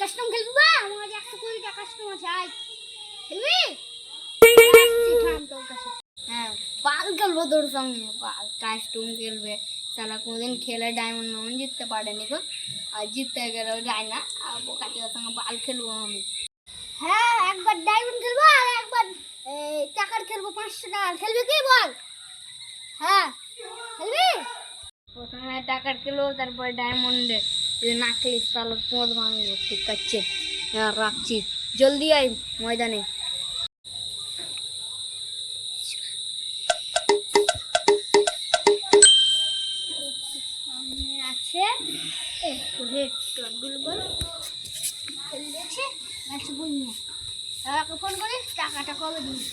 custom খেলবি বা আমার 100 কোটি টাকা কাস্টম আছে আয় খেলবি হ্যাঁ পাল খেলবো তোর সঙ্গে পাল কাস্টম খেলবে সালা কোনদিন খেলে ডায়মন্ড মামন জিততে পারেনি তো আর জিততে গেলেও যায় না আর বোকাটির সঙ্গে পাল খেলবো আমি হ্যাঁ একবার ডায়মন্ড খেলবো আর একবার টাকার খেলবো 500 টাকার খেলবি কি বল হ্যাঁ খেলবি প্রথমে টাকার খেলবো তারপরে ডায়মন্ডে যদি না খেলিস তাহলে পদ ভাঙবো ঠিক আছে রাখছি জলদি আয় ময়দানে আছে একটু হেডশটগুলো বল খেলেছে ম্যাচ বলনি টাকা ফোন করিস টাকাটা কবে দিবি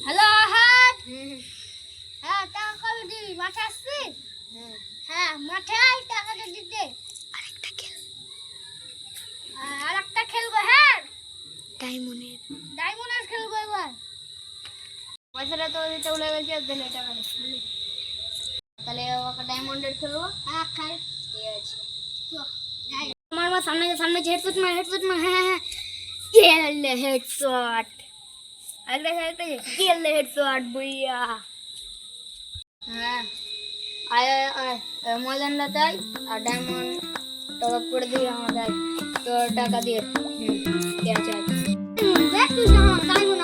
হ্যালো হাত হ্যাঁ টাকা কবে দিবি মাঠে আসছিস হ্যাঁ মাঠে আয় টাকাটা দিতে আরেকটা খেলবো হ্যাঁ ডায়মন্ডের খেলবো এবার পয়সাটা তো দিতে ভুলে গেছি দিলে টাকা দিই তাহলে ওকে ডায়মন্ডের খেলবো হ্যাঁ খাই ঠিক আছে আমার মা সামনে সামনে হেডশট মার হ্যাঁ হ্যাঁ কেলে হেডশট আরেকটা কেলে হেডশট বুইয়া হ্যাঁ আয় আয় ময়দানটা তাই আর ডায়মন্ড টাকা করে দিবি আমাদের তো টাকা দিয়ে ঠিক আছে দেখ তুই ডায়মন্ড